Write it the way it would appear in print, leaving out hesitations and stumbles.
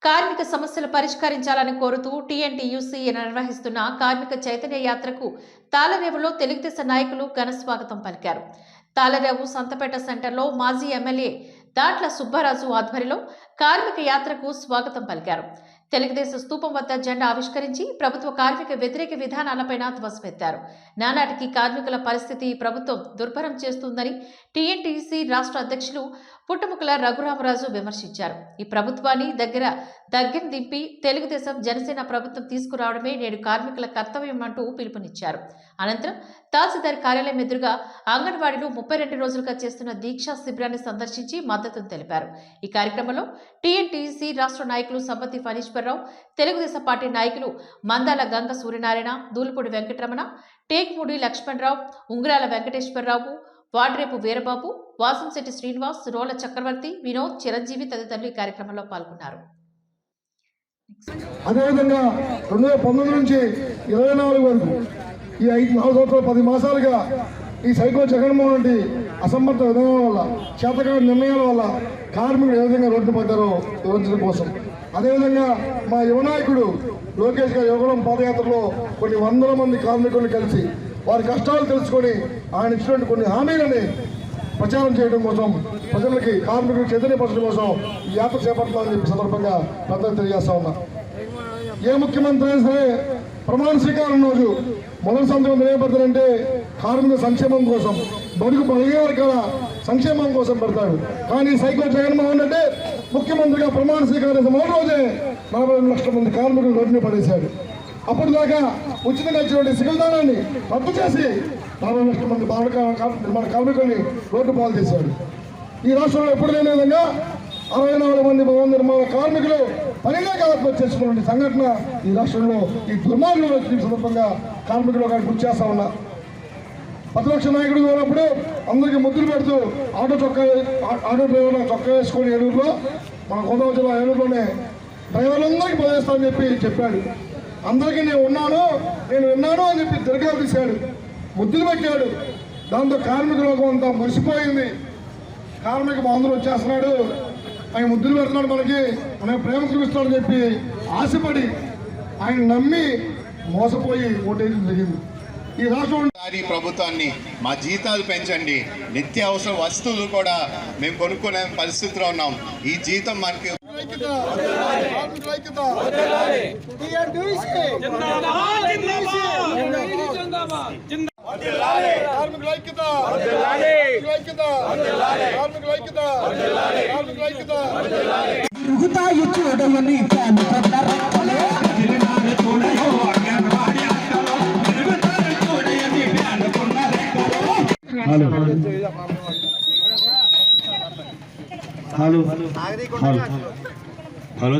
కార్మిక సమస్యలు పరిష్కరించాలని కోరుతూ టీఎన్టీయూసీ నిర్వహిస్తున్న కార్మిక చైతన్య యాత్రకు తాళరేవులో తెలుగుదేశం నాయకులు ఘన స్వాగతం పలికారు. తాళరేవు సంతపేట సెంటర్లో మాజీ ఎమ్మెల్యే దాట్ల సుబ్బరాజు ఆధ్వర్యంలో కార్మిక యాత్రకు స్వాగతం పలికారు. తెలుగుదేశం స్తూపం వద్ద జెండా ఆవిష్కరించి ప్రభుత్వ కార్మిక వ్యతిరేక విధానాలపై ధ్వజమెత్తారు. నానాటికి కార్మికుల పరిస్థితి ప్రభుత్వం దుర్భరం చేస్తుందని టీఎన్టీయూసీ రాష్ట్ర అధ్యక్షులు పుట్టముక్కల రఘురామరాజు విమర్శించారు. ఈ ప్రభుత్వాన్ని దగ్గర దింపి తెలుగుదేశం జనసేన ప్రభుత్వం తీసుకురావడమే నేడు కార్మికుల కర్తవ్యం అంటూ పిలుపునిచ్చారు. అనంతరం తహసీల్దార్ కార్యాలయం ఎదురుగా అంగన్వాడీలు 32 రోజులుగా చేస్తున్న దీక్షా శిబిరాన్ని సందర్శించి మద్దతును తెలిపారు. ఈ కార్యక్రమంలో టీఎన్టీయూసీ రాష్ట్ర నాయకులు సంపతి ఫణీశ్వరరావు, తెలుగుదేశం పార్టీ నాయకులు మందాల గంగ సూర్యనారాయణ, దూలుపూడి వెంకటరమణ, టేక్మూడి లక్ష్మణరావు, ఉంగరాల వెంకటేశ్వరరావు, వాడ్రేపు వీరబాబు, వాసంశెట్టి శ్రీనివాస్, రోల చక్రవర్తి, వినోద్, చిరంజీవి తదితరులు ఈ కార్యక్రమంలో పాల్గొన్నారు. అదేవిధంగా 2019 నుంచి 24 వరకు ఈ 4 సంవత్సరాలు 10 మాసాలుగా ఈ సైకో జగన్మోహన్ రెడ్డి అసమర్థ విధానం వల్ల, చేతకాని నిర్ణయాల వల్ల కార్మికులు ఏ విధంగా రోడ్డు పడ్డారో వివరించడం కోసం, అదేవిధంగా మా యువ నాయకుడు లోకేష్ గారి యువగళం పాదయాత్రలో కొన్ని వందల మంది కార్మికులను కలిసి వారి కష్టాలు తెలుసుకొని ఆయన ఇచ్చినటువంటి కొన్ని హామీలని ప్రచారం చేయడం కోసం, ప్రజలకి కార్మికులకు చైతన్యపరచడం కోసం ఈ యాత్ర చేపట్టాలని చెప్పి సందర్భంగా పెద్దలు తెలియజేస్తా ఉన్నా. ఏ ముఖ్యమంత్రి అయినా సరే ప్రమాణ స్వీకారం రోజు మొదటి సంతకం తెలియబడతారంటే కార్మిక సంక్షేమం కోసం, బడుగు బలహీన వర్గాల సంక్షేమం కోసం పెడతాడు. కానీ సైకో జగన్మోహన్ రెడ్డి ముఖ్యమంత్రిగా ప్రమాణ స్వీకారం మొదటి రోజే 42 లక్షల మంది కార్మికులు రోడ్డుని పడేశాడు. అప్పుడు దాకా ఉచితంగా ఇచ్చినటువంటి సిగల్దానాన్ని రద్దు చేసి 40 లక్షల మంది నిర్మాణ కార్మికుల్ని రోడ్డు పాలు చేశాడు. ఈ రాష్ట్రంలో ఎప్పుడు లేని విధంగా 64 మంది భవన నిర్మాణ కార్మికులు పనిలేక ఆత్మహత్య చేసుకున్న సంఘటన ఈ రాష్ట్రంలో ఈ దుర్మార్గంలో సందర్భంగా కార్మికులు గుర్తు చేస్తా ఉన్నా. ప్రతిపక్ష నాయకుడు ఉన్నప్పుడు అందరికీ ముద్దులు పెడుతూ ఆటో డ్రైవర్ల చొక్కా వేసుకొని ఏలూరులో, మన గోదావరి జిల్లా ఏలూరులోనే డ్రైవర్లందరికీ పనిచేస్తామని చెప్పాడు. అందరికీ నేను విన్నాను అని చెప్పి తిరగాలు తీశాడు, ముద్దులు పెట్టాడు. దాంతో కార్మిక లోకం అంతా మురిసిపోయింది. కార్మిక బాంధులు వచ్చేస్తున్నాడు, ఆయన ముద్దులు పెడుతున్నాడు, మనకి ప్రేమ చూపిస్తున్నాడు అని చెప్పి ఆశపడి ఆయన నమ్మి మోసపోయి ఓటేయడం జరిగింది. ఈ రాష్ట్రం ప్రభుత్వాన్ని మా జీతాలు పెంచండి, నిత్యావసర వస్తువులు కూడా మేము కొనుక్కునే పరిస్థితిలో ఉన్నాం. ఈ జీతం మనకి హలో